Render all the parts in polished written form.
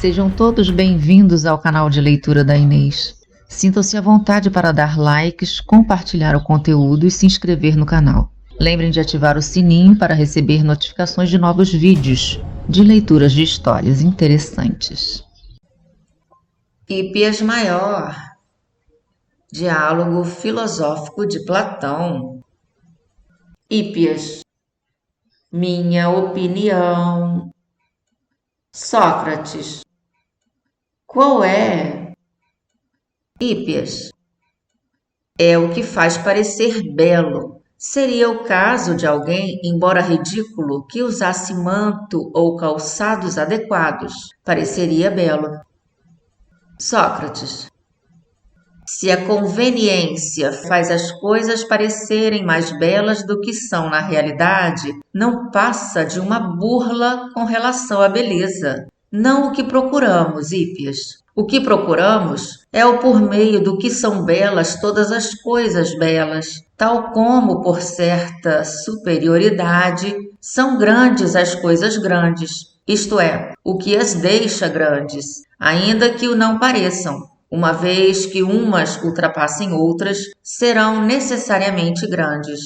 Sejam todos bem-vindos ao canal de leitura da Inês. Sintam-se à vontade para dar likes, compartilhar o conteúdo e se inscrever no canal. Lembrem de ativar o sininho para receber notificações de novos vídeos de leituras de histórias interessantes. Hípias Maior. Diálogo filosófico de Platão. Hípias. Minha opinião. Sócrates. Qual é? Hípias. É o que faz parecer belo. Seria o caso de alguém, embora ridículo, que usasse manto ou calçados adequados. Pareceria belo. Sócrates. Se a conveniência faz as coisas parecerem mais belas do que são na realidade, não passa de uma burla com relação à beleza. Não o que procuramos, Hípias. O que procuramos é o por meio do que são belas todas as coisas belas, tal como, por certa superioridade, são grandes as coisas grandes, isto é, o que as deixa grandes, ainda que o não pareçam. Uma vez que umas ultrapassem outras, serão necessariamente grandes.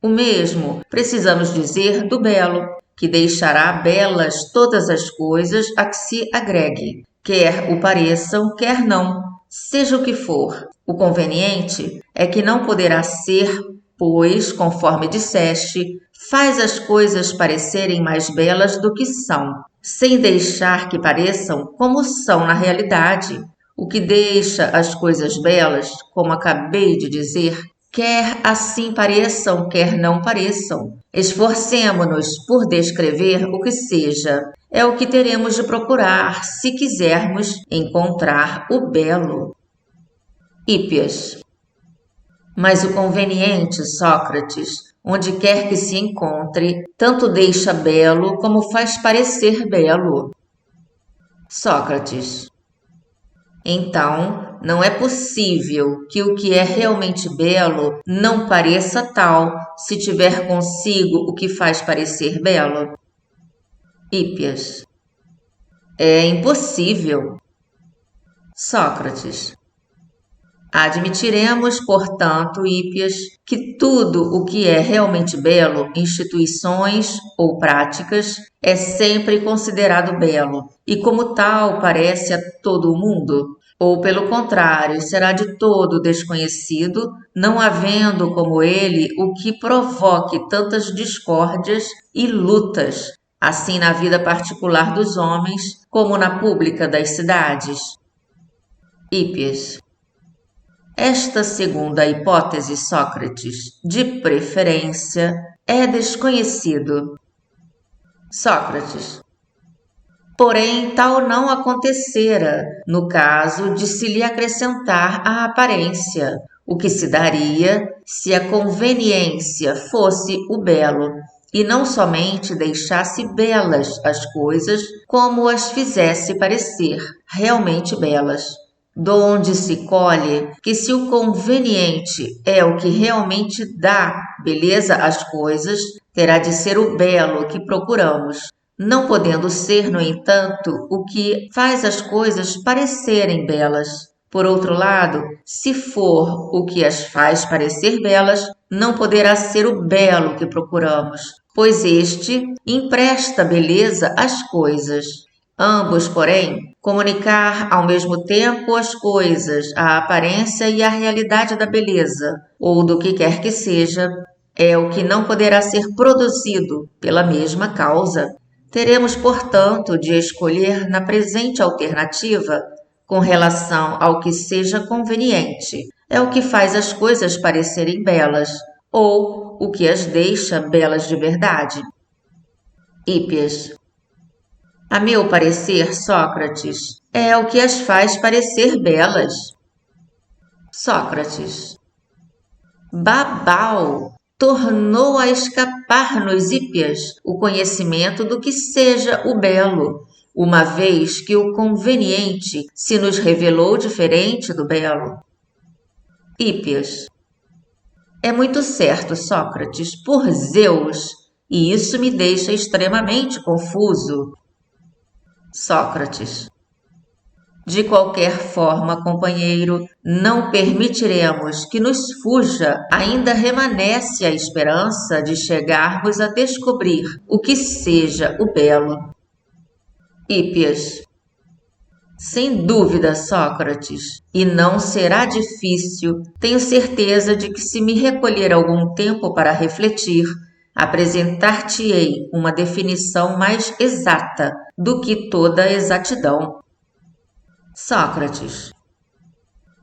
O mesmo precisamos dizer do belo, que deixará belas todas as coisas a que se agregue, quer o pareçam, quer não, seja o que for. O conveniente é que não poderá ser, pois, conforme disseste, faz as coisas parecerem mais belas do que são, sem deixar que pareçam como são na realidade. O que deixa as coisas belas, como acabei de dizer, quer assim pareçam, quer não pareçam. Esforcemo-nos por descrever o que seja. É o que teremos de procurar, se quisermos encontrar o belo. Hípias. Mas o conveniente, Sócrates, onde quer que se encontre, tanto deixa belo como faz parecer belo. Sócrates. Então, não é possível que o que é realmente belo não pareça tal se tiver consigo o que faz parecer belo? Hípias. É impossível. Sócrates. Admitiremos, portanto, Hípias, que tudo o que é realmente belo, instituições ou práticas, é sempre considerado belo, e como tal parece a todo o mundo? Ou, pelo contrário, será de todo desconhecido, não havendo como ele o que provoque tantas discórdias e lutas, assim na vida particular dos homens, como na pública das cidades? Hípias. Esta segunda hipótese, Sócrates, de preferência, é desconhecido. Sócrates. Porém, tal não acontecera no caso de se lhe acrescentar a aparência, o que se daria se a conveniência fosse o belo, e não somente deixasse belas as coisas, como as fizesse parecer realmente belas. Donde se colhe que se o conveniente é o que realmente dá beleza às coisas, terá de ser o belo que procuramos, não podendo ser, no entanto, o que faz as coisas parecerem belas. Por outro lado, se for o que as faz parecer belas, não poderá ser o belo que procuramos, pois este empresta beleza às coisas. Ambos, porém, comunicar ao mesmo tempo as coisas, a aparência e a realidade da beleza, ou do que quer que seja, é o que não poderá ser produzido pela mesma causa. Teremos, portanto, de escolher na presente alternativa, com relação ao que seja conveniente, é o que faz as coisas parecerem belas, ou o que as deixa belas de verdade. Hípias. A meu parecer, Sócrates, é o que as faz parecer belas. Sócrates. Babau! Tornou a escapar-nos, Hípias, o conhecimento do que seja o belo, uma vez que o conveniente se nos revelou diferente do belo. Hípias. É muito certo, Sócrates, por Zeus, e isso me deixa extremamente confuso. Sócrates. De qualquer forma, companheiro, não permitiremos que nos fuja. Ainda remanesce a esperança de chegarmos a descobrir o que seja o belo. Hípias. Sem dúvida, Sócrates, e não será difícil. Tenho certeza de que, se me recolher algum tempo para refletir, apresentar-te-ei uma definição mais exata do que toda exatidão. Sócrates.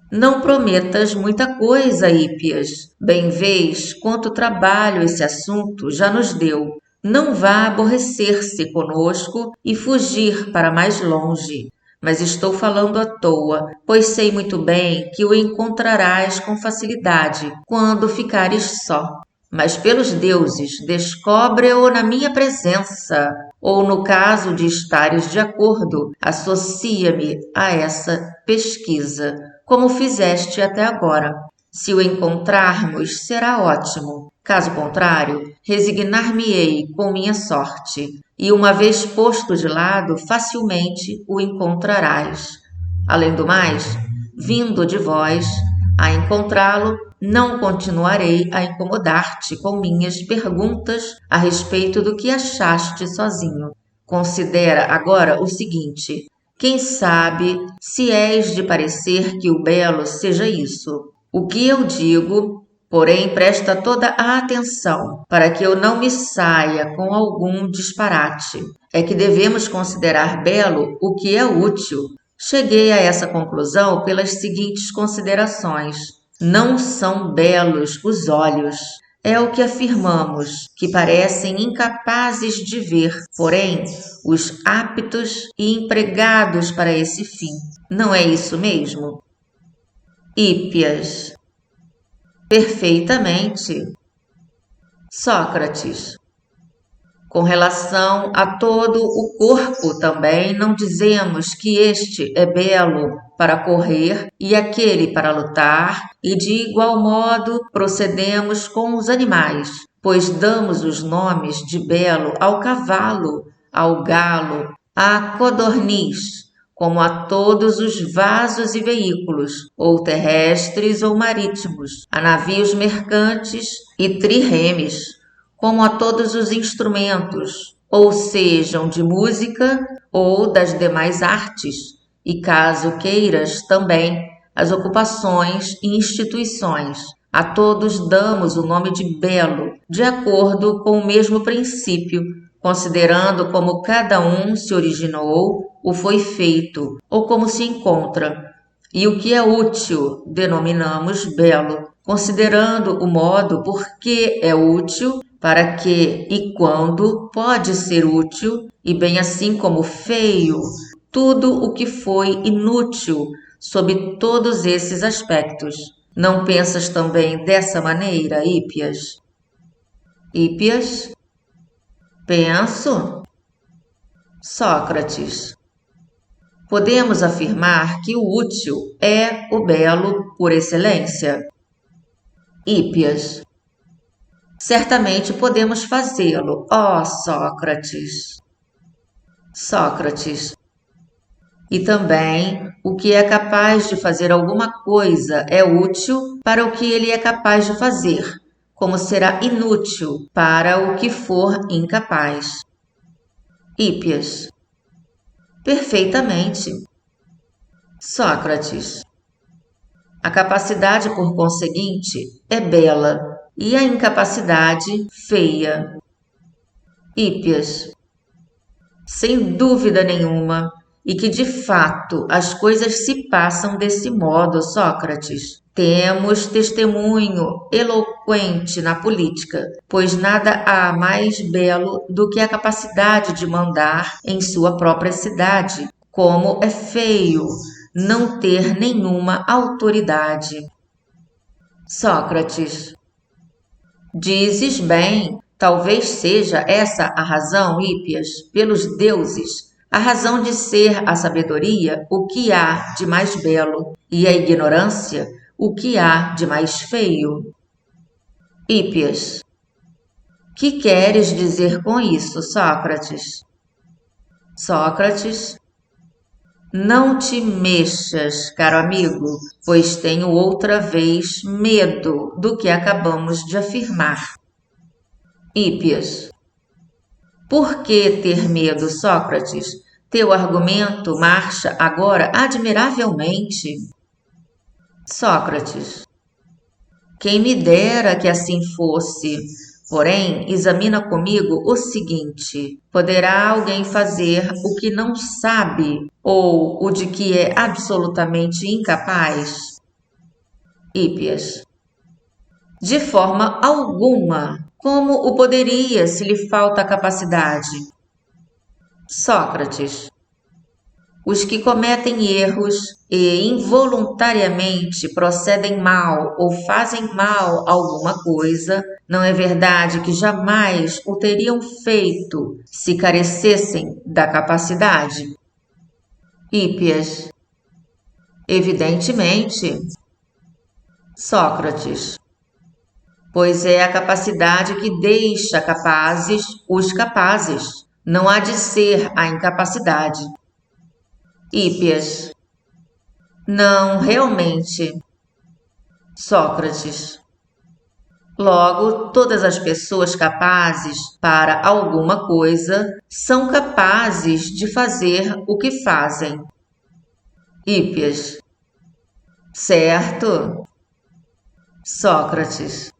Não prometas muita coisa, Hípias. Bem vês quanto trabalho esse assunto já nos deu. Não vá aborrecer-se conosco e fugir para mais longe. Mas estou falando à toa, pois sei muito bem que o encontrarás com facilidade quando ficares só. Mas pelos deuses, descobre-o na minha presença, ou no caso de estares de acordo, associa-me a essa pesquisa, como fizeste até agora. Se o encontrarmos, será ótimo. Caso contrário, resignar-me-ei com minha sorte, e uma vez posto de lado, facilmente o encontrarás. Além do mais, vindo de vós a encontrá-lo, não continuarei a incomodar-te com minhas perguntas a respeito do que achaste sozinho. Considera agora o seguinte: quem sabe se és de parecer que o belo seja isso? O que eu digo, porém, presta toda a atenção, para que eu não me saia com algum disparate. É que devemos considerar belo o que é útil. Cheguei a essa conclusão pelas seguintes considerações. Não são belos os olhos. É o que afirmamos, que parecem incapazes de ver, porém, os aptos e empregados para esse fim. Não é isso mesmo? Hípias. Perfeitamente. Sócrates. Com relação a todo o corpo também, não dizemos que este é belo para correr e aquele para lutar, e de igual modo procedemos com os animais, pois damos os nomes de belo ao cavalo, ao galo, à codorniz, como a todos os vasos e veículos, ou terrestres ou marítimos, a navios mercantes e triremes, como a todos os instrumentos, ou sejam de música ou das demais artes, e caso queiras também, as ocupações e instituições. A todos damos o nome de belo, de acordo com o mesmo princípio, considerando como cada um se originou ou foi feito, ou como se encontra. E o que é útil denominamos belo, considerando o modo por que é útil, para que e quando pode ser útil, e bem assim como feio, tudo o que foi inútil sob todos esses aspectos. Não pensas também dessa maneira, Hípias? Hípias? Penso. Sócrates. Podemos afirmar que o útil é o belo por excelência? Hípias. Certamente podemos fazê-lo, ó Sócrates. Sócrates. E também, o que é capaz de fazer alguma coisa é útil para o que ele é capaz de fazer, como será inútil para o que for incapaz. Hípias. Perfeitamente. Sócrates. A capacidade, por conseguinte, é bela, e a incapacidade feia. Hípias. Sem dúvida nenhuma, e que de fato as coisas se passam desse modo, Sócrates. Temos testemunho eloquente na política, pois nada há mais belo do que a capacidade de mandar em sua própria cidade. Como é feio não ter nenhuma autoridade. Sócrates. Dizes bem, talvez seja essa a razão, Hípias, pelos deuses, a razão de ser a sabedoria o que há de mais belo, e a ignorância o que há de mais feio. Hípias. Que queres dizer com isso, Sócrates? Sócrates. Não te mexas, caro amigo, pois tenho outra vez medo do que acabamos de afirmar. Hípias. Por que ter medo, Sócrates? Teu argumento marcha agora admiravelmente. Sócrates. Quem me dera que assim fosse. Porém, examina comigo o seguinte: poderá alguém fazer o que não sabe ou o de que é absolutamente incapaz? Hípias. De forma alguma. Como o poderia se lhe falta capacidade? Sócrates. Os que cometem erros e involuntariamente procedem mal ou fazem mal a alguma coisa, não é verdade que jamais o teriam feito se carecessem da capacidade? Hípias. Evidentemente. Sócrates. Pois é a capacidade que deixa capazes os capazes. Não há de ser a incapacidade. Hípias. Não, realmente. Sócrates. Logo, todas as pessoas capazes para alguma coisa são capazes de fazer o que fazem. Hípias. Certo? Sócrates.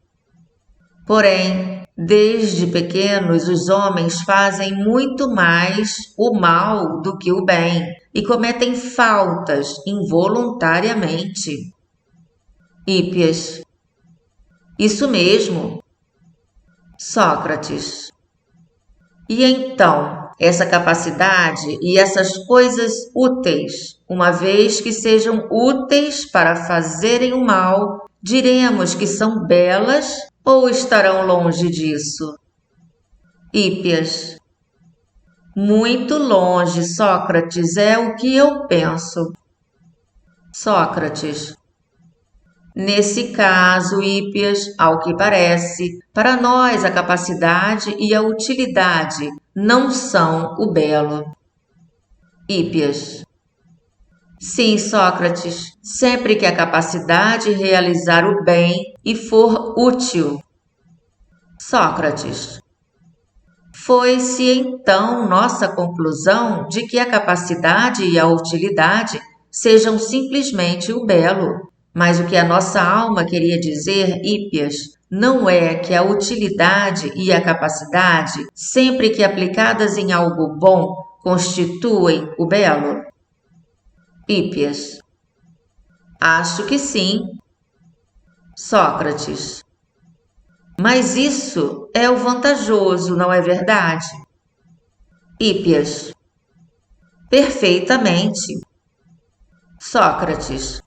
Porém, desde pequenos os homens fazem muito mais o mal do que o bem e cometem faltas involuntariamente. Hípias. Isso mesmo. Sócrates. E então, essa capacidade e essas coisas úteis, uma vez que sejam úteis para fazerem o mal, diremos que são belas ou estarão longe disso? Hípias. Muito longe, Sócrates, é o que eu penso. Sócrates. Nesse caso, Hípias, ao que parece, para nós a capacidade e a utilidade não são o belo. Hípias. Sim, Sócrates, sempre que a capacidade realizar o bem e for útil. Sócrates. Foi-se então nossa conclusão de que a capacidade e a utilidade sejam simplesmente o belo. Mas o que a nossa alma queria dizer, Hípias, não é que a utilidade e a capacidade, sempre que aplicadas em algo bom, constituem o belo? Hípias. Acho que sim. Sócrates. Mas isso é o vantajoso, não é verdade? Hípias. Perfeitamente. Sócrates.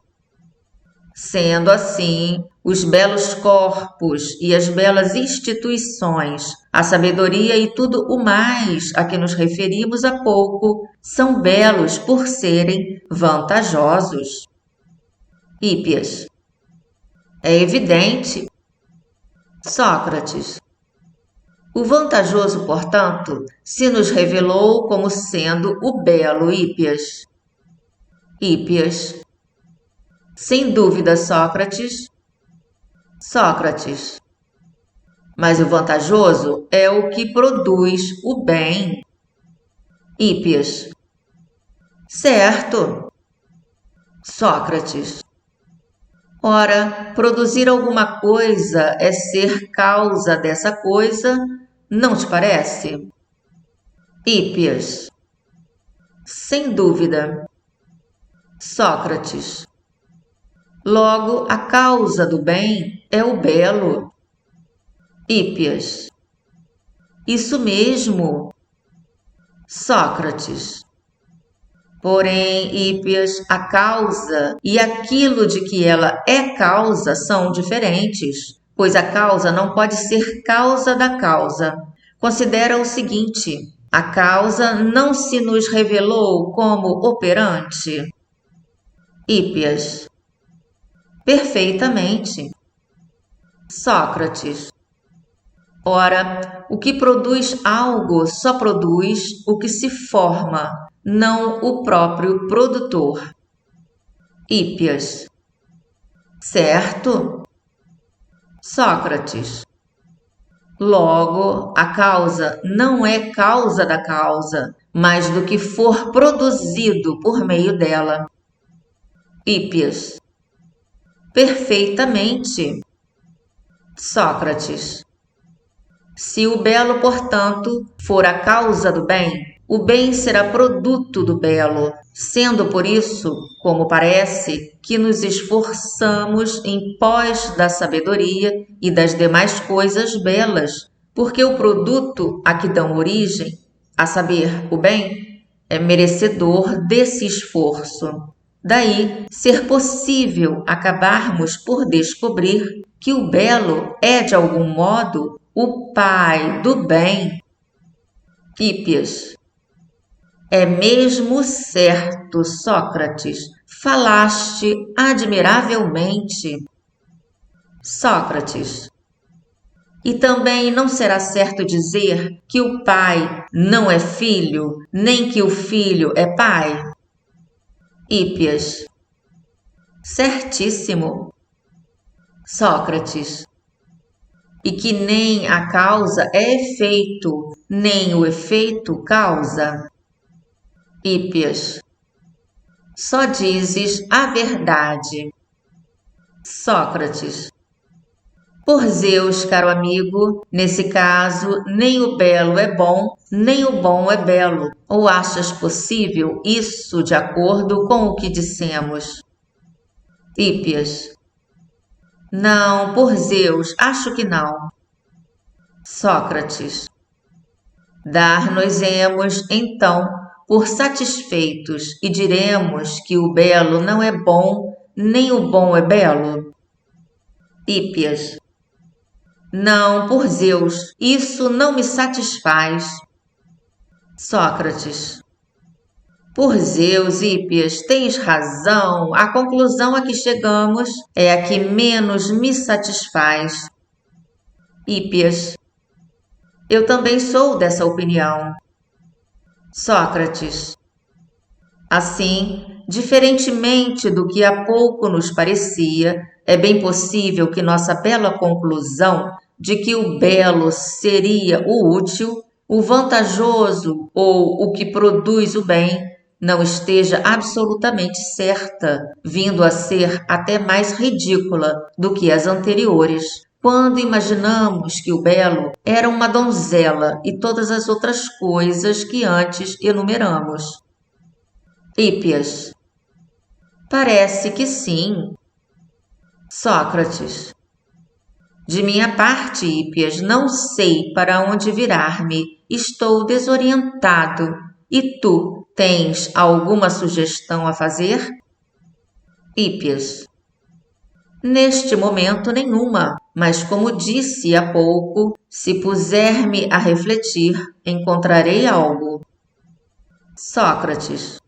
Sendo assim, os belos corpos e as belas instituições, a sabedoria e tudo o mais a que nos referimos há pouco, são belos por serem vantajosos. Hípias. É evidente. Sócrates. O vantajoso, portanto, se nos revelou como sendo o belo, Hípias. Hípias. Sem dúvida, Sócrates. Sócrates. Mas o vantajoso é o que produz o bem. Hípias. Certo. Sócrates. Ora, produzir alguma coisa é ser causa dessa coisa, não te parece? Hípias. Sem dúvida. Sócrates. Logo, a causa do bem é o belo. Hípias. Isso mesmo. Sócrates. Porém, Hípias, a causa e aquilo de que ela é causa são diferentes, pois a causa não pode ser causa da causa. Considera o seguinte: a causa não se nos revelou como operante? Hípias. Perfeitamente. Sócrates. Ora, o que produz algo só produz o que se forma, não o próprio produtor. Hípias: certo? Sócrates: logo, a causa não é causa da causa, mas do que for produzido por meio dela. Hípias: perfeitamente. Sócrates: se o belo, portanto, for a causa do bem, o bem será produto do belo, sendo por isso, como parece, que nos esforçamos em pós da sabedoria e das demais coisas belas, porque o produto a que dão origem, a saber, o bem, é merecedor desse esforço. Daí ser possível acabarmos por descobrir que o belo é, de algum modo, o pai do bem. Hípias: é mesmo certo, Sócrates, falaste admiravelmente. Sócrates: e também não será certo dizer que o pai não é filho, nem que o filho é pai? Hípias: certíssimo. Sócrates: e que nem a causa é efeito, nem o efeito causa? Hípias: só dizes a verdade. Sócrates: por Zeus, caro amigo, nesse caso, nem o belo é bom, nem o bom é belo. Ou achas possível isso de acordo com o que dissemos? Hípias: não, por Zeus, acho que não. Sócrates: dar-nos-emos, então, por satisfeitos e diremos que o belo não é bom, nem o bom é belo? Hípias: não, por Zeus, isso não me satisfaz. Sócrates: por Zeus, Hípias, tens razão, a conclusão a que chegamos é a que menos me satisfaz. Hípias: eu também sou dessa opinião. Sócrates: assim, diferentemente do que há pouco nos parecia, é bem possível que nossa bela conclusão de que o belo seria o útil, o vantajoso ou o que produz o bem, não esteja absolutamente certa, vindo a ser até mais ridícula do que as anteriores, quando imaginamos que o belo era uma donzela e todas as outras coisas que antes enumeramos. Hípias: parece que sim. Sócrates: de minha parte, Hípias, não sei para onde virar-me, estou desorientado. E tu, tens alguma sugestão a fazer? Hípias: neste momento nenhuma, mas como disse há pouco, se puser-me a refletir, encontrarei algo. Sócrates: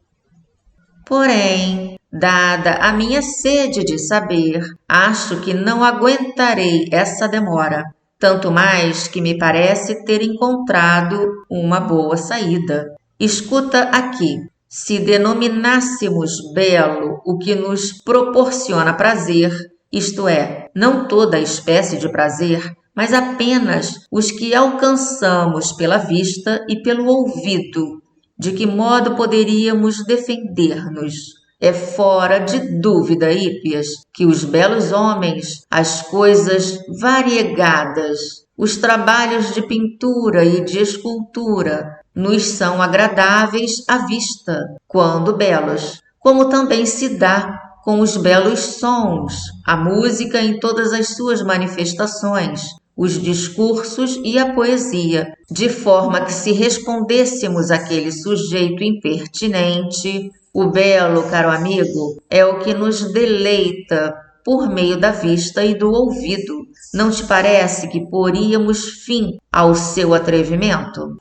porém, dada a minha sede de saber, acho que não aguentarei essa demora, tanto mais que me parece ter encontrado uma boa saída. Escuta aqui. Se denominássemos belo o que nos proporciona prazer, isto é, não toda a espécie de prazer, mas apenas os que alcançamos pela vista e pelo ouvido, de que modo poderíamos defender-nos? É fora de dúvida, Hípias, que os belos homens, as coisas variegadas, os trabalhos de pintura e de escultura, nos são agradáveis à vista, quando belos, como também se dá com os belos sons, a música em todas as suas manifestações, os discursos e a poesia, de forma que se respondêssemos àquele sujeito impertinente, o belo, caro amigo, é o que nos deleita por meio da vista e do ouvido. Não te parece que poríamos fim ao seu atrevimento?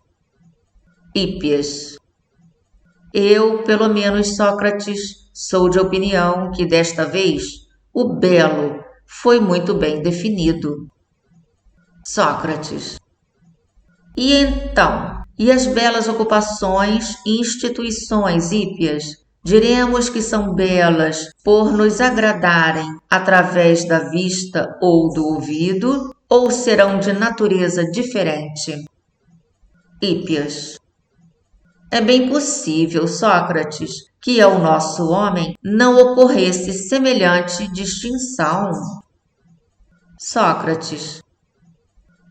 Hípias: eu, pelo menos, Sócrates, sou de opinião que desta vez o belo foi muito bem definido. Sócrates: e então, E as belas ocupações e instituições, Hípias? Diremos que são belas por nos agradarem através da vista ou do ouvido, ou serão de natureza diferente? Hípias. É bem possível, Sócrates, que ao nosso homem não ocorresse semelhante distinção. Sócrates.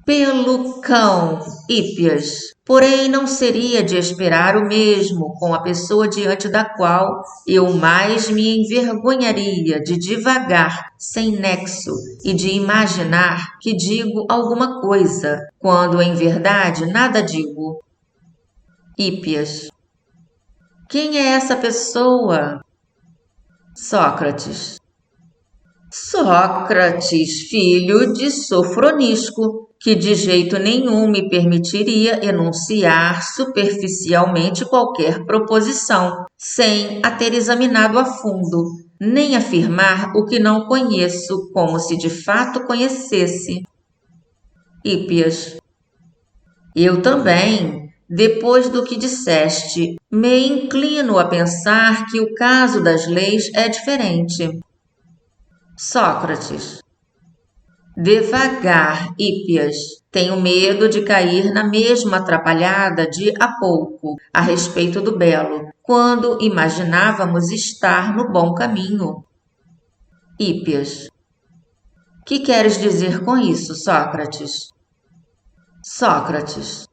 Pelo cão, Hípias. Porém, não seria de esperar o mesmo com a pessoa diante da qual eu mais me envergonharia de divagar sem nexo e de imaginar que digo alguma coisa, quando em verdade nada digo. Hípias. Quem é essa pessoa? Sócrates. Sócrates, filho de Sofronisco, que de jeito nenhum me permitiria enunciar superficialmente qualquer proposição, sem a ter examinado a fundo, nem afirmar o que não conheço como se de fato conhecesse. Hípias. Eu também, depois do que disseste, me inclino a pensar que o caso das leis é diferente. Sócrates. Devagar, Hípias. Tenho medo de cair na mesma atrapalhada de há pouco, a respeito do belo, quando imaginávamos estar no bom caminho. Hípias. Que queres dizer com isso, Sócrates? Sócrates.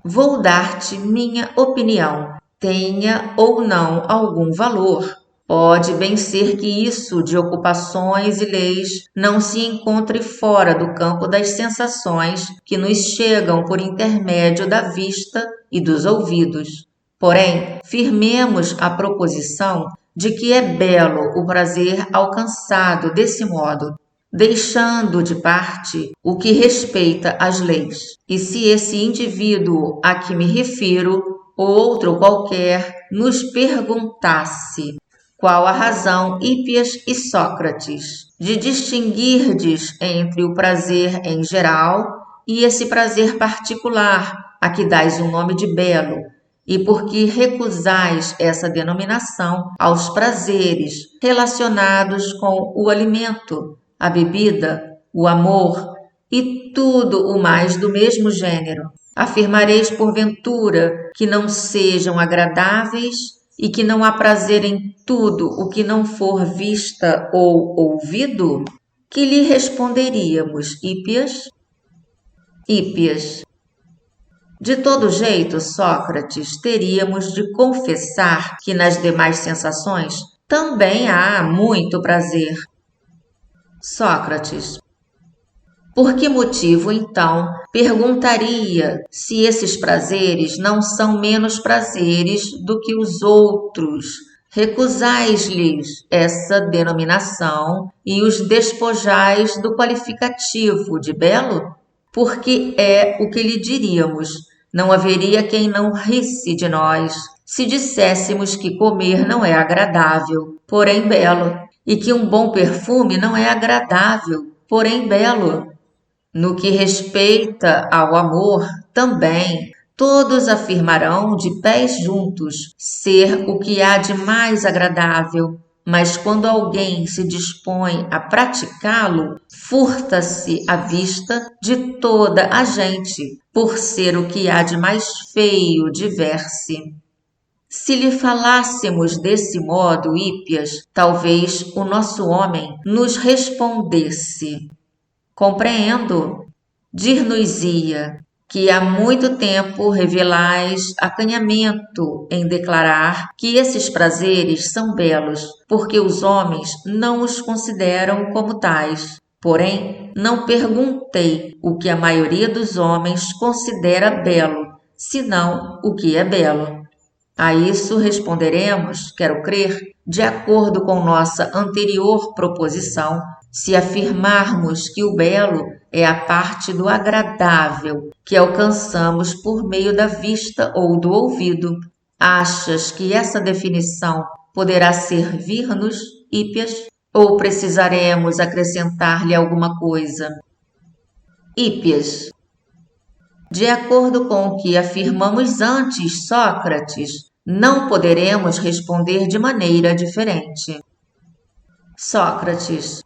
Vou dar-te minha opinião, tenha ou não algum valor. Pode bem ser que isso de ocupações e leis não se encontre fora do campo das sensações que nos chegam por intermédio da vista e dos ouvidos. Porém, firmemos a proposição de que é belo o prazer alcançado desse modo, deixando de parte o que respeita às leis. E se esse indivíduo a que me refiro, ou outro qualquer, nos perguntasse qual a razão, Hípias e Sócrates, de distinguirdes entre o prazer em geral e esse prazer particular, a que dais o nome de belo, e por que recusais essa denominação aos prazeres relacionados com o alimento, a bebida, o amor e tudo o mais do mesmo gênero? Afirmareis, porventura, que não sejam agradáveis e que não há prazer em tudo o que não for vista ou ouvido? Que lhe responderíamos, Hípias? Hípias. De todo jeito, Sócrates, teríamos de confessar que nas demais sensações também há muito prazer. Sócrates. Por que motivo, então, perguntaria se esses prazeres não são menos prazeres do que os outros? Recusais-lhes essa denominação e os despojais do qualificativo de belo? Porque é o que lhe diríamos. Não haveria quem não risse de nós se disséssemos que comer não é agradável, porém belo, e que um bom perfume não é agradável, porém belo. No que respeita ao amor, também, todos afirmarão de pés juntos ser o que há de mais agradável, mas quando alguém se dispõe a praticá-lo, furta-se a vista de toda a gente, por ser o que há de mais feio de ver-se. Se lhe falássemos desse modo, Hípias, talvez o nosso homem nos respondesse: compreendo. Dir-nos-ia que há muito tempo revelais acanhamento em declarar que esses prazeres são belos, porque os homens não os consideram como tais. Porém, não perguntei o que a maioria dos homens considera belo, senão o que é belo. A isso responderemos, quero crer, de acordo com nossa anterior proposição, se afirmarmos que o belo é a parte do agradável que alcançamos por meio da vista ou do ouvido. Achas que essa definição poderá servir-nos, Hípias, ou precisaremos acrescentar-lhe alguma coisa? Hípias. De acordo com o que afirmamos antes, Sócrates, não poderemos responder de maneira diferente. Sócrates.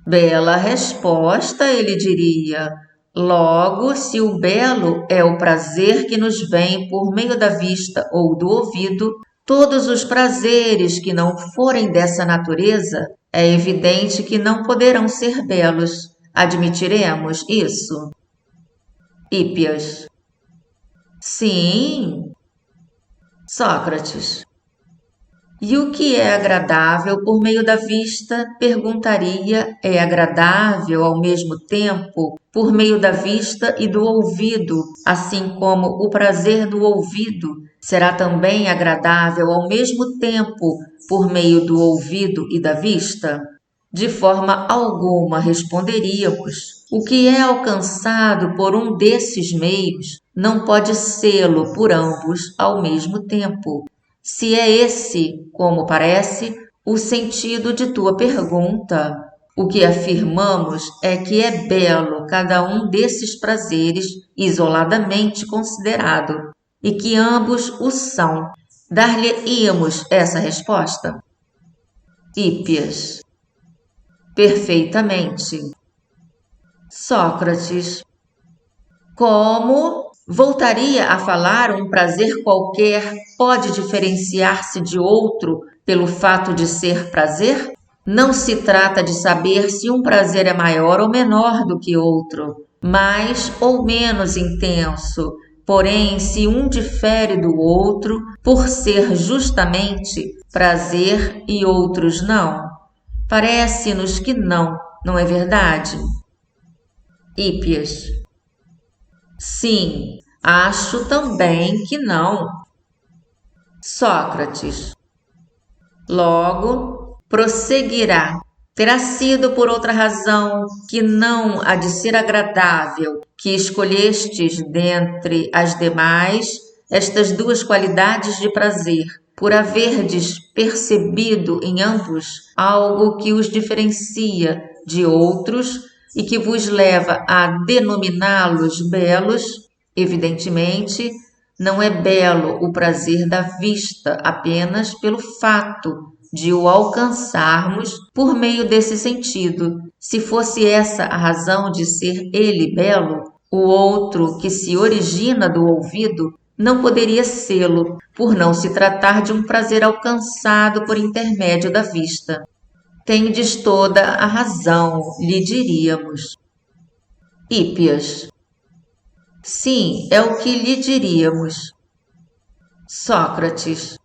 Bela resposta, ele diria. Logo, se o belo é o prazer que nos vem por meio da vista ou do ouvido, todos os prazeres que não forem dessa natureza, é evidente que não poderão ser belos. Admitiremos isso? Hípias. Sim. Sócrates. E o que é agradável por meio da vista, perguntaria, é agradável ao mesmo tempo por meio da vista e do ouvido, assim como o prazer do ouvido será também agradável ao mesmo tempo por meio do ouvido e da vista? De forma alguma responderíamos. O que é alcançado por um desses meios não pode sê-lo por ambos ao mesmo tempo. Se é esse, como parece, o sentido de tua pergunta, o que afirmamos é que é belo cada um desses prazeres isoladamente considerado, e que ambos o são. Dar-lhe-íamos essa resposta? Hípias. Perfeitamente. Sócrates. Como voltaria a falar um prazer qualquer pode diferenciar-se de outro pelo fato de ser prazer? Não se trata de saber se um prazer é maior ou menor do que outro, mais ou menos intenso, porém se um difere do outro por ser justamente prazer e outros não. Parece-nos que não, não é verdade? Hípias. Sim, acho também que não. Sócrates. Logo, prosseguirá. Terá sido por outra razão que não a de ser agradável que escolhestes dentre as demais estas duas qualidades de prazer, por haverdes percebido em ambos algo que os diferencia de outros e que vos leva a denominá-los belos. Evidentemente, não é belo o prazer da vista apenas pelo fato de o alcançarmos por meio desse sentido. Se fosse essa a razão de ser ele belo, o outro que se origina do ouvido não poderia sê-lo, por não se tratar de um prazer alcançado por intermédio da vista. Tendes toda a razão, lhe diríamos. Hípias. Sim, é o que lhe diríamos. Sócrates.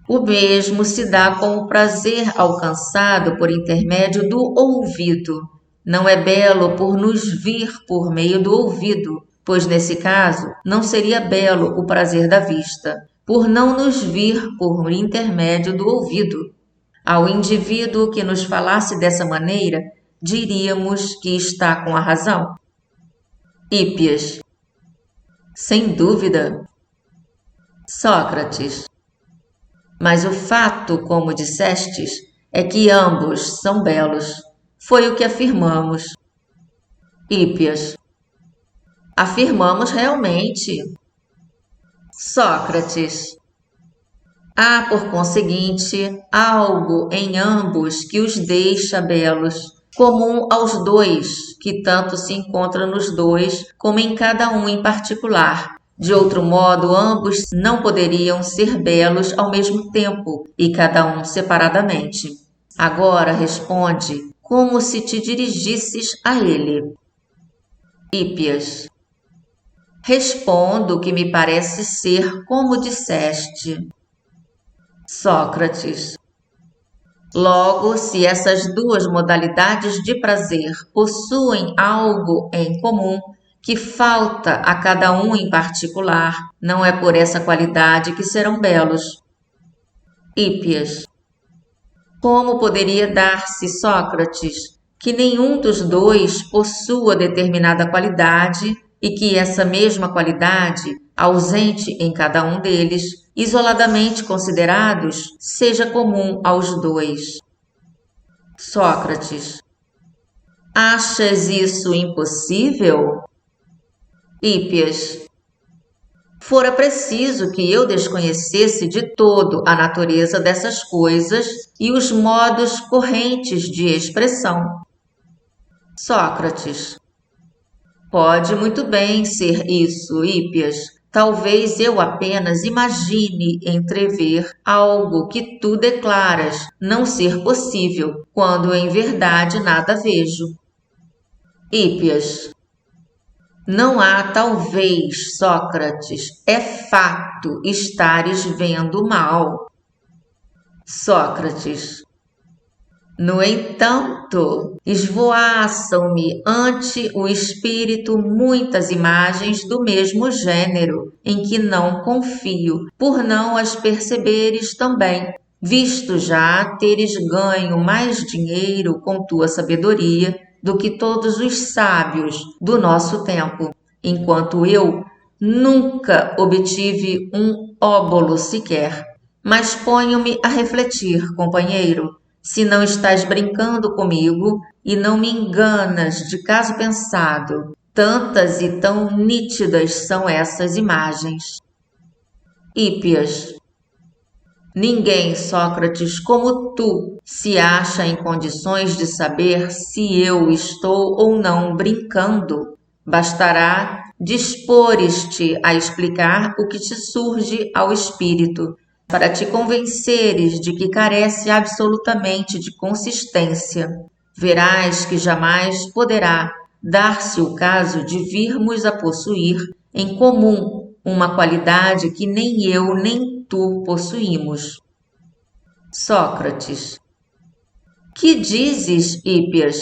O mesmo se dá com o prazer alcançado por intermédio do ouvido. Não é belo por nos vir por meio do ouvido, pois nesse caso não seria belo o prazer da vista, por não nos vir por intermédio do ouvido. Ao indivíduo que nos falasse dessa maneira, diríamos que está com a razão. Hípias. Sem dúvida. Sócrates. Mas o fato, como dissestes, é que ambos são belos. Foi o que afirmamos. Hípias. Afirmamos realmente. Sócrates. Há, por conseguinte, algo em ambos que os deixa belos, comum aos dois, que tanto se encontra nos dois como em cada um em particular. De outro modo, ambos não poderiam ser belos ao mesmo tempo, e cada um separadamente. Agora responde como se te dirigisses a ele. Hípias. Respondo que me parece ser como disseste. Sócrates. Logo, se essas duas modalidades de prazer possuem algo em comum que falta a cada um em particular, não é por essa qualidade que serão belos. Hípias. Como poderia dar-se, Sócrates, que nenhum dos dois possua determinada qualidade e que essa mesma qualidade, ausente em cada um deles, isoladamente considerados, seja comum aos dois? Sócrates. Achas isso impossível? Hípias. Fora preciso que eu desconhecesse de todo a natureza dessas coisas e os modos correntes de expressão. Sócrates. Pode muito bem ser isso, Hípias. Talvez eu apenas imagine entrever algo que tu declaras não ser possível, quando em verdade nada vejo. Hípias. Não há talvez, Sócrates, é fato estares vendo mal. Sócrates. No entanto, esvoaçam-me ante o espírito muitas imagens do mesmo gênero, em que não confio, por não as perceberes também, visto já teres ganho mais dinheiro com tua sabedoria do que todos os sábios do nosso tempo, enquanto eu nunca obtive um óbolo sequer. Mas ponho-me a refletir, companheiro, se não estás brincando comigo e não me enganas de caso pensado. Tantas e tão nítidas são essas imagens. Hípias. Ninguém, Sócrates, como tu, se acha em condições de saber se eu estou ou não brincando. Bastará dispores-te a explicar o que te surge ao espírito, para te convenceres de que carece absolutamente de consistência. Verás que jamais poderá dar-se o caso de virmos a possuir em comum uma qualidade que nem eu nem tu possuímos. Sócrates. Que dizes, Hípias?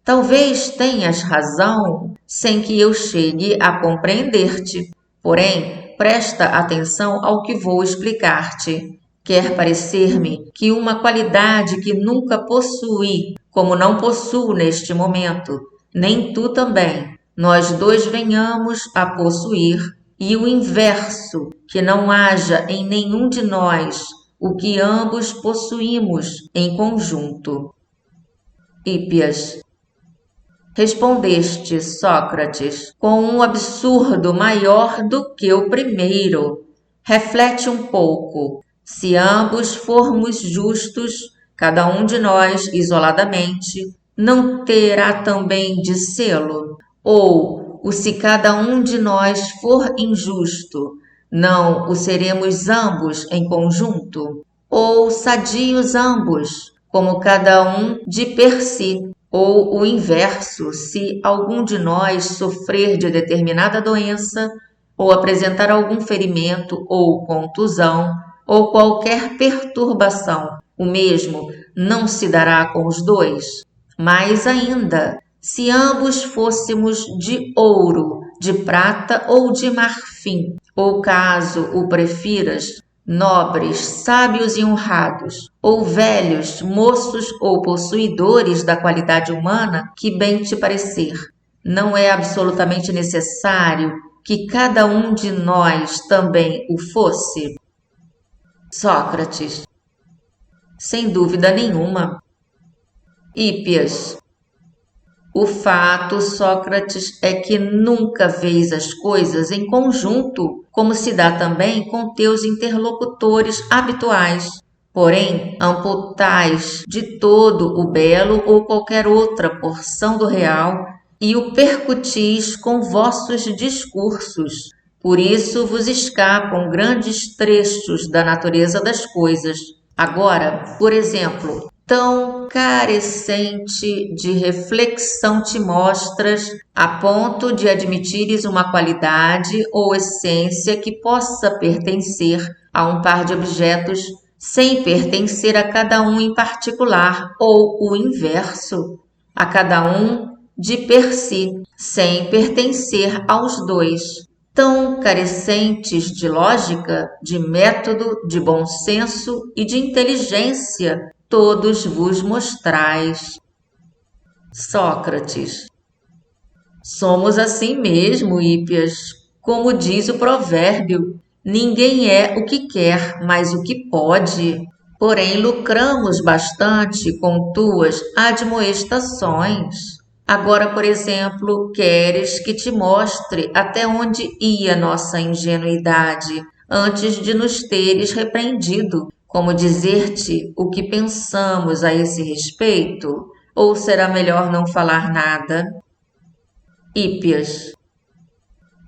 Talvez tenhas razão, sem que eu chegue a compreender-te. Porém, presta atenção ao que vou explicar-te. Quer parecer-me que uma qualidade que nunca possuí, como não possuo neste momento, nem tu também, nós dois venhamos a possuir, e o inverso, que não haja em nenhum de nós o que ambos possuímos em conjunto. Hípias. Respondeste, Sócrates, com um absurdo maior do que o primeiro. Reflete um pouco. Se ambos formos justos, cada um de nós, isoladamente, não terá também de sê-lo? Ou, se cada um de nós for injusto, não o seremos ambos em conjunto? Ou sadios ambos, como cada um de per si? Ou o inverso, se algum de nós sofrer de determinada doença, ou apresentar algum ferimento ou contusão, ou qualquer perturbação, o mesmo não se dará com os dois? Mais ainda, se ambos fôssemos de ouro, de prata ou de marfim, ou caso o prefiras, nobres, sábios e honrados, ou velhos, moços ou possuidores da qualidade humana que bem te parecer. Não é absolutamente necessário que cada um de nós também o fosse? Sócrates. Sem dúvida nenhuma. Hípias. O fato, Sócrates, é que nunca vês as coisas em conjunto, como se dá também com teus interlocutores habituais. Porém, amputais de todo o belo ou qualquer outra porção do real e o percutis com vossos discursos. Por isso vos escapam grandes trechos da natureza das coisas. Agora, por exemplo, tão carecente de reflexão te mostras, a ponto de admitires uma qualidade ou essência que possa pertencer a um par de objetos sem pertencer a cada um em particular, ou o inverso, a cada um de per si, sem pertencer aos dois. Tão carecentes de lógica, de método, de bom senso e de inteligência, todos vos mostrais. Sócrates. Somos assim mesmo, Hípias, como diz o provérbio, ninguém é o que quer, mas o que pode. Porém, lucramos bastante com tuas admoestações. Agora, por exemplo, queres que te mostre até onde ia nossa ingenuidade antes de nos teres repreendido, como dizer-te o que pensamos a esse respeito? Ou será melhor não falar nada? Hípias.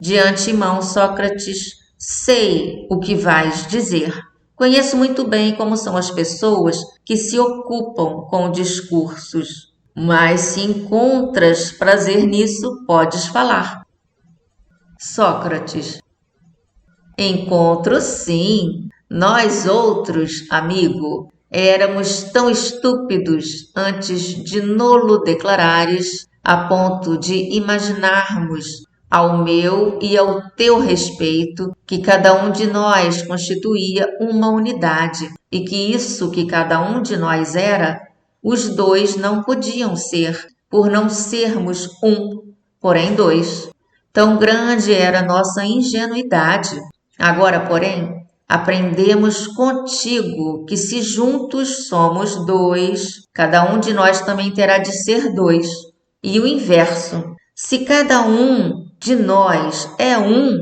De antemão, Sócrates, sei o que vais dizer. Conheço muito bem como são as pessoas que se ocupam com discursos. Mas se encontras prazer nisso, podes falar. Sócrates. Encontro sim. Nós outros, amigo, éramos tão estúpidos antes de nolo declarares, a ponto de imaginarmos, ao meu e ao teu respeito, que cada um de nós constituía uma unidade e que isso que cada um de nós era, os dois não podiam ser, por não sermos um, porém dois. Tão grande era nossa ingenuidade. Agora, porém, aprendemos contigo que se juntos somos dois, cada um de nós também terá de ser dois. E o inverso, se cada um de nós é um,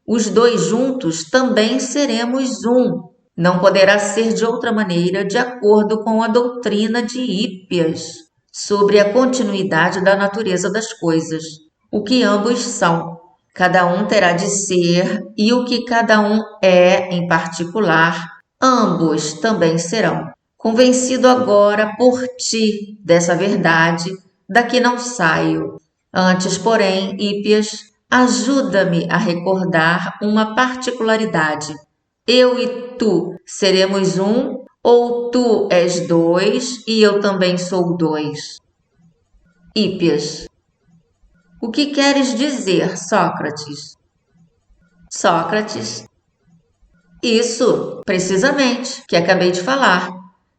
os dois juntos também seremos um. Não poderá ser de outra maneira, de acordo com a doutrina de Hípias sobre a continuidade da natureza das coisas, o que ambos são. Cada um terá de ser, e o que cada um é em particular, ambos também serão. Convencido agora por ti dessa verdade, daqui não saio. Antes, porém, Hípias, ajuda-me a recordar uma particularidade. Eu e tu seremos um, ou tu és dois e eu também sou dois? Hípias. O que queres dizer, Sócrates? Sócrates. Isso, precisamente, que acabei de falar.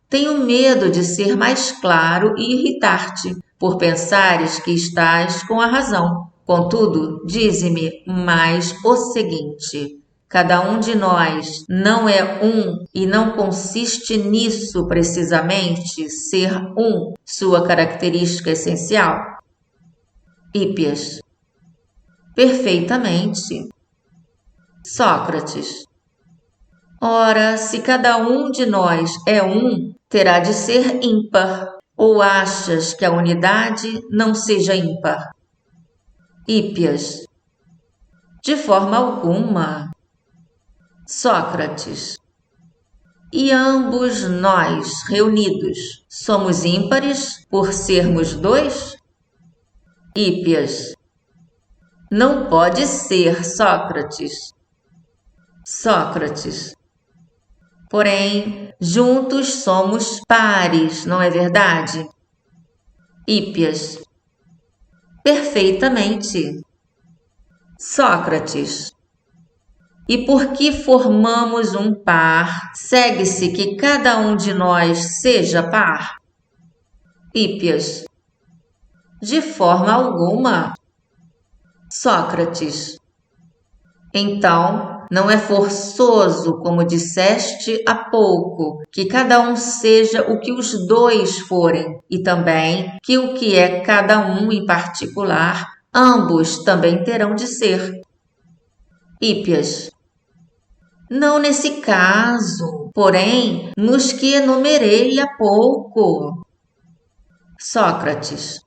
Tenho medo de ser mais claro e irritar-te, por pensares que estás com a razão. Contudo, dize-me mais o seguinte: cada um de nós não é um e não consiste nisso precisamente ser um, sua característica essencial? Hípias. Perfeitamente. Sócrates. Ora, se cada um de nós é um, terá de ser ímpar. Ou achas que a unidade não seja ímpar? Hípias. De forma alguma. Sócrates. E ambos nós, reunidos, somos ímpares por sermos dois? Hípias. Não pode ser, Sócrates. Sócrates. Porém, juntos somos pares, não é verdade? Hípias. Perfeitamente. Sócrates. E por que formamos um par, segue-se que cada um de nós seja par? Hípias. De forma alguma. Sócrates. Então, não é forçoso, como disseste há pouco, que cada um seja o que os dois forem, e também que o que é cada um em particular, ambos também terão de ser. Hípias. Não nesse caso, porém, nos que enumerei há pouco. Sócrates.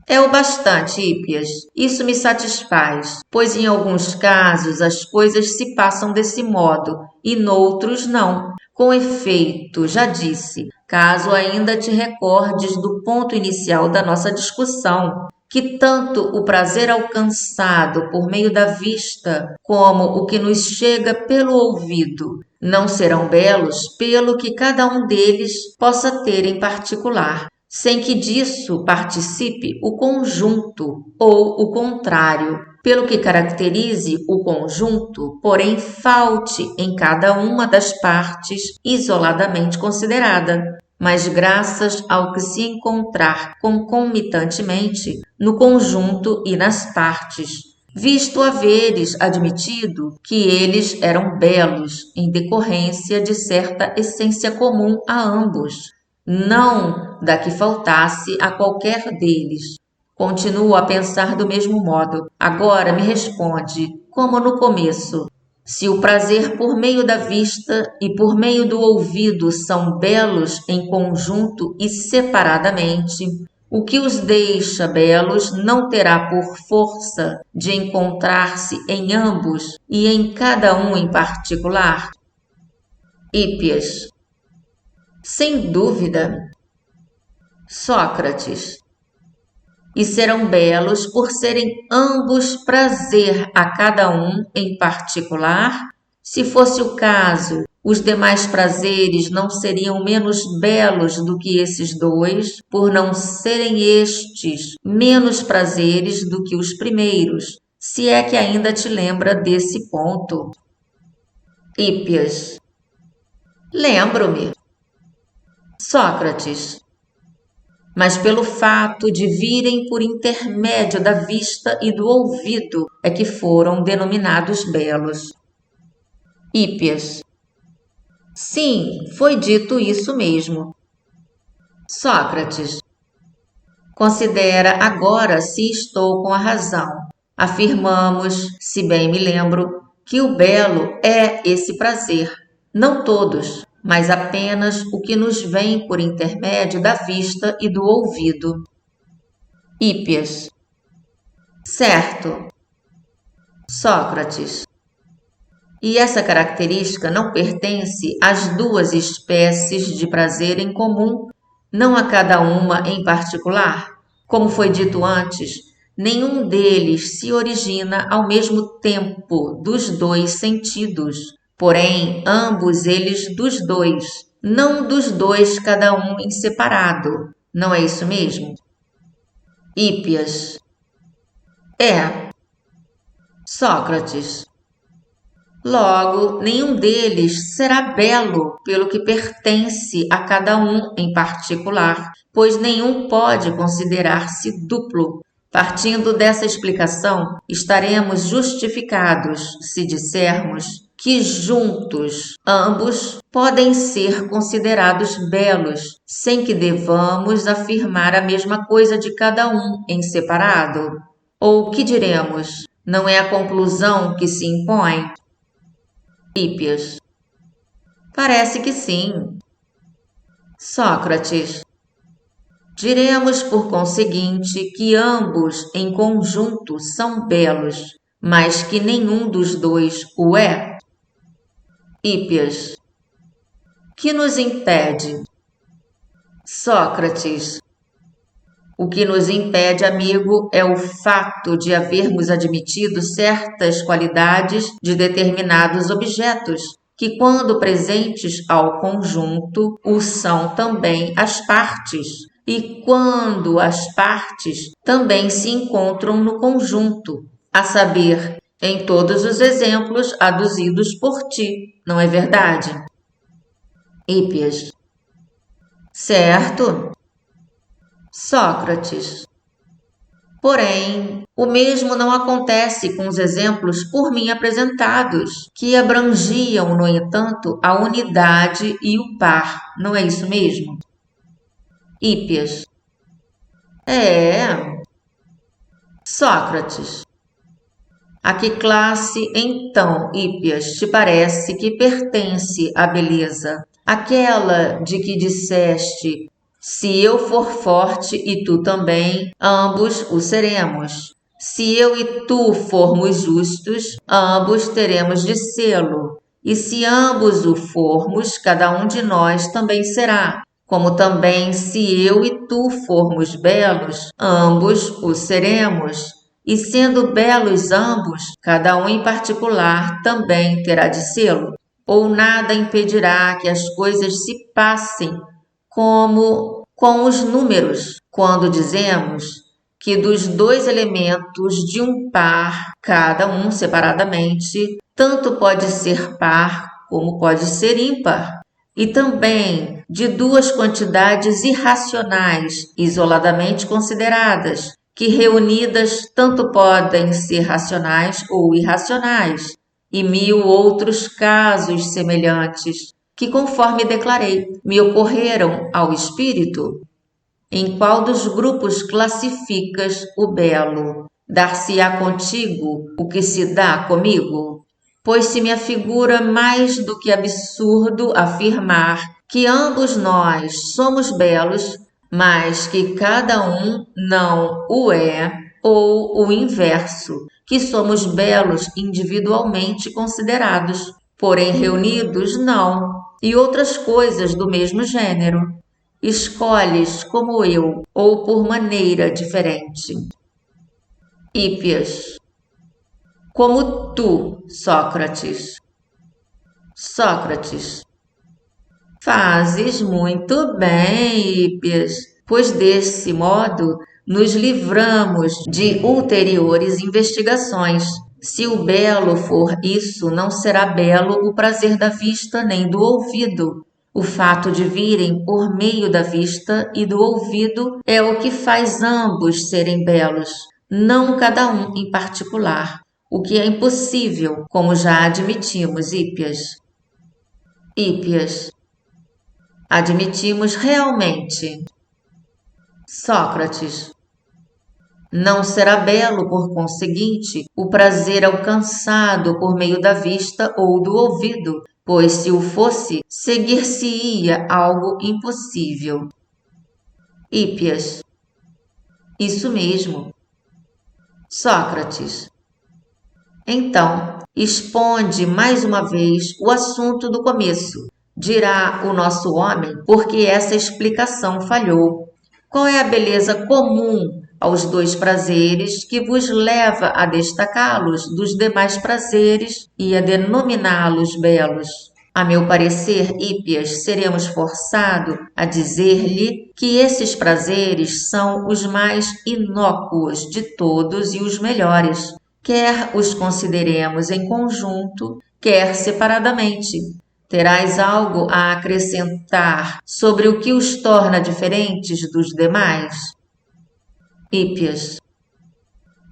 É o bastante, Hípias. Isso me satisfaz, pois em alguns casos as coisas se passam desse modo e noutros não. Com efeito, já disse, caso ainda te recordes do ponto inicial da nossa discussão, que tanto o prazer alcançado por meio da vista como o que nos chega pelo ouvido não serão belos pelo que cada um deles possa ter em particular, sem que disso participe o conjunto, ou o contrário, pelo que caracterize o conjunto, porém falte em cada uma das partes isoladamente considerada, mas graças ao que se encontrar concomitantemente no conjunto e nas partes, visto haveres admitido que eles eram belos em decorrência de certa essência comum a ambos, não da que faltasse a qualquer deles, Continuo a pensar do mesmo modo. Agora me responde, como no começo. Se o prazer por meio da vista e por meio do ouvido são belos em conjunto e separadamente, o que os deixa belos não terá por força de encontrar-se em ambos e em cada um em particular? Hípias. Sem dúvida. Sócrates. E serão belos por serem ambos prazer a cada um em particular? Se fosse o caso, os demais prazeres não seriam menos belos do que esses dois, por não serem estes menos prazeres do que os primeiros, se é que ainda te lembra desse ponto. Hípias. Lembro-me. Sócrates. Mas pelo fato de virem por intermédio da vista e do ouvido é que foram denominados belos. Hípias. Sim, foi dito isso mesmo. Sócrates. Considera agora se estou com a razão. Afirmamos, se bem me lembro, que o belo é esse prazer, não todos, mas apenas o que nos vem por intermédio da vista e do ouvido. Hípias. Certo. Sócrates. E essa característica não pertence às duas espécies de prazer em comum, não a cada uma em particular? Como foi dito antes, nenhum deles se origina ao mesmo tempo dos dois sentidos, porém ambos eles dos dois, não dos dois cada um em separado. Não é isso mesmo? Hípias. É. Sócrates. Logo, nenhum deles será belo pelo que pertence a cada um em particular, pois nenhum pode considerar-se duplo. Partindo dessa explicação, estaremos justificados se dissermos que juntos ambos podem ser considerados belos, sem que devamos afirmar a mesma coisa de cada um em separado. Ou que diremos? Não é a conclusão que se impõe? Hípias. Parece que sim. Sócrates. Diremos, por conseguinte, que ambos em conjunto são belos, mas que nenhum dos dois o é? Hípias. Que nos impede? Sócrates. O que nos impede, amigo, é o fato de havermos admitido certas qualidades de determinados objetos, que, quando presentes ao conjunto, o são também as partes, e quando as partes também se encontram no conjunto, a saber, em todos os exemplos aduzidos por ti, não é verdade? Hípias. Certo. Sócrates. Porém, o mesmo não acontece com os exemplos por mim apresentados, que abrangiam, no entanto, a unidade e o par, não é isso mesmo? Hípias. É. Sócrates. A que classe, então, Hípias, te parece que pertence a beleza? Aquela de que disseste: se eu for forte e tu também, ambos o seremos. Se eu e tu formos justos, ambos teremos de sê-lo. E se ambos o formos, cada um de nós também será. Como também se eu e tu formos belos, ambos o seremos. E sendo belos ambos, cada um em particular também terá de sê-lo. Ou nada impedirá que as coisas se passem como com os números, quando dizemos que dos dois elementos de um par, cada um separadamente, tanto pode ser par como pode ser ímpar, e também de duas quantidades irracionais, isoladamente consideradas, que reunidas tanto podem ser racionais ou irracionais, e mil outros casos semelhantes, que, conforme declarei, me ocorreram ao espírito. em qual dos grupos classificas o belo? Dar-se-á contigo o que se dá comigo? Pois se me afigura mais do que absurdo afirmar que ambos nós somos belos, mas que cada um não o é, ou o inverso, que somos belos individualmente considerados, porém reunidos não, e outras coisas do mesmo gênero. Escolhes como eu, ou por maneira diferente. Hípias. Como tu, Sócrates. Sócrates. Fazes muito bem, Hípias, pois desse modo nos livramos de ulteriores investigações. Se o belo for isso, não será belo o prazer da vista nem do ouvido. O fato de virem por meio da vista e do ouvido é o que faz ambos serem belos, não cada um em particular, o que é impossível, como já admitimos, Hípias. Hípias. Admitimos realmente. Sócrates. Não será belo, por conseguinte, o prazer alcançado por meio da vista ou do ouvido, pois se o fosse, seguir-se-ia algo impossível. Hípias. Isso mesmo. Sócrates. Então, exponde mais uma vez o assunto do começo. Dirá o nosso homem, porque essa explicação falhou. Qual é a beleza comum aos dois prazeres que vos leva a destacá-los dos demais prazeres e a denominá-los belos? A meu parecer, Hípias, seremos forçados a dizer-lhe que esses prazeres são os mais inócuos de todos e os melhores, quer os consideremos em conjunto, quer separadamente. Terás algo a acrescentar sobre o que os torna diferentes dos demais? Hípias.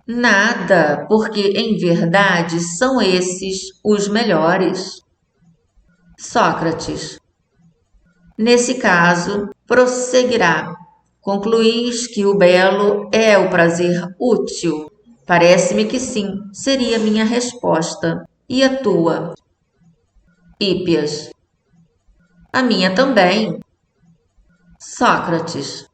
Nada, porque em verdade são esses os melhores. Sócrates. Nesse caso, prosseguirá. Concluís que o belo é o prazer útil? Parece-me que sim, seria minha resposta. E a tua? Hípias. A minha também. Sócrates.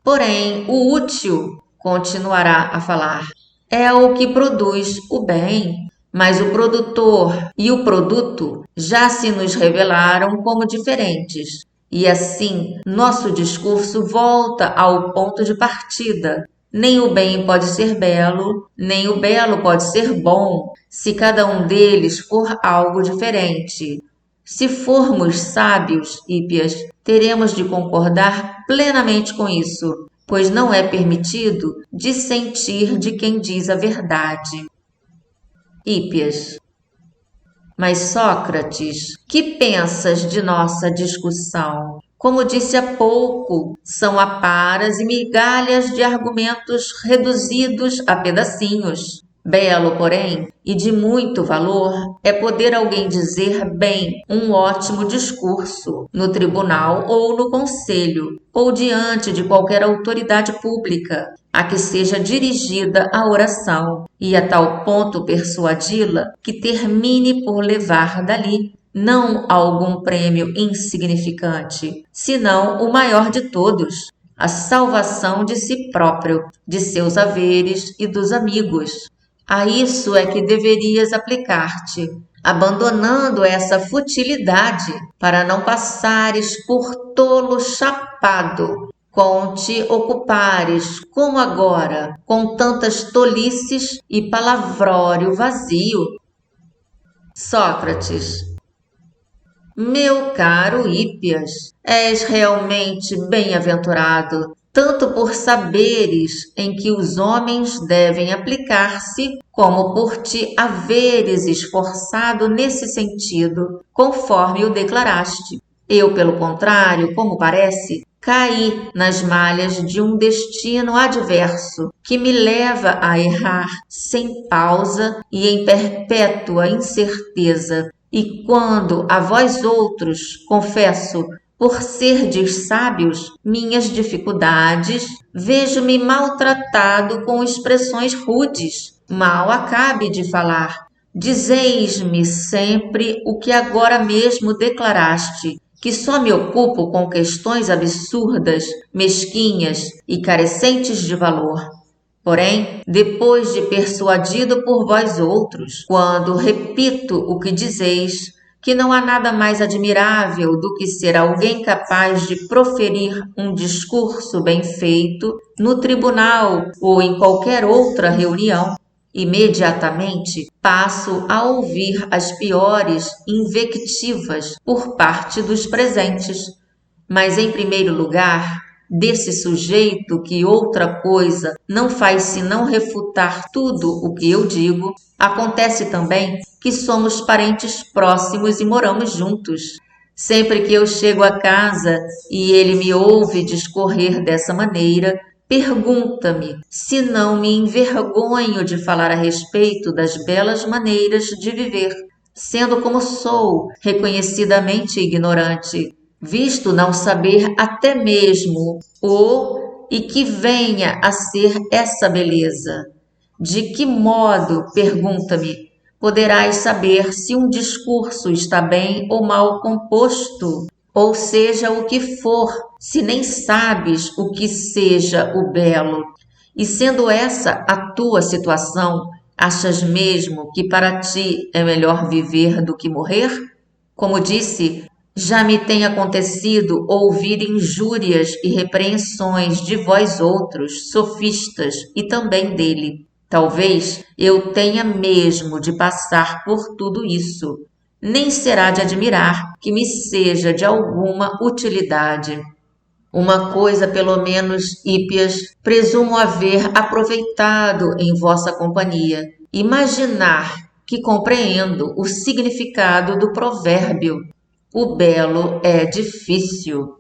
Porém, o útil, continuará a falar, é o que produz o bem, mas o produtor e o produto já se nos revelaram como diferentes. E assim, nosso discurso volta ao ponto de partida. Nem o bem pode ser belo, nem o belo pode ser bom, se cada um deles for algo diferente. Se formos sábios, Hípias, teremos de concordar plenamente com isso, pois não é permitido dissentir de quem diz a verdade. Hípias. Mas, Sócrates, que pensas de nossa discussão? Como disse há pouco, são aparas e migalhas de argumentos reduzidos a pedacinhos. Belo, porém, e de muito valor, é poder alguém dizer bem um ótimo discurso no tribunal ou no conselho, ou diante de qualquer autoridade pública, a que seja dirigida a oração, e a tal ponto persuadi-la que termine por levar dali não algum prêmio insignificante, senão o maior de todos, a salvação de si próprio, de seus haveres e dos amigos. A isso é que deverias aplicar-te, abandonando essa futilidade para não passares por tolo chapado, com te ocupares, como agora, com tantas tolices e palavrório vazio. Sócrates. Meu caro Hípias, és realmente bem-aventurado, tanto por saberes em que os homens devem aplicar-se, como por te haveres esforçado nesse sentido, conforme o declaraste. Eu, pelo contrário, como parece, caí nas malhas de um destino adverso, que me leva a errar sem pausa e em perpétua incerteza. E quando a vós outros, confesso, Por serdes sábios, minhas dificuldades, vejo-me maltratado com expressões rudes. Mal acabe de falar. Dizeis-me sempre o que agora mesmo declaraste, que só me ocupo com questões absurdas, mesquinhas e carecentes de valor. Porém, depois de persuadido por vós outros, quando repito o que dizeis, que não há nada mais admirável do que ser alguém capaz de proferir um discurso bem feito no tribunal ou em qualquer outra reunião, imediatamente passo a ouvir as piores invectivas por parte dos presentes. Mas, em primeiro lugar, desse sujeito que outra coisa não faz senão refutar tudo o que eu digo, acontece também que somos parentes próximos e moramos juntos. Sempre que eu chego a casa e ele me ouve discorrer dessa maneira, pergunta-me se não me envergonho de falar a respeito das belas maneiras de viver, sendo como sou, reconhecidamente ignorante, visto não saber até mesmo o e que venha a ser essa beleza. De que modo, pergunta-me, poderás saber se um discurso está bem ou mal composto? Ou seja, o que for, se nem sabes o que seja o belo. E sendo essa a tua situação, achas mesmo que para ti é melhor viver do que morrer? Como disse, já me tem acontecido ouvir injúrias e repreensões de vós outros, sofistas, e também dele. Talvez eu tenha mesmo de passar por tudo isso. Nem será de admirar que me seja de alguma utilidade. Uma coisa, pelo menos, Hípias, presumo haver aproveitado em vossa companhia. Imaginar que compreendo o significado do provérbio: o belo é difícil.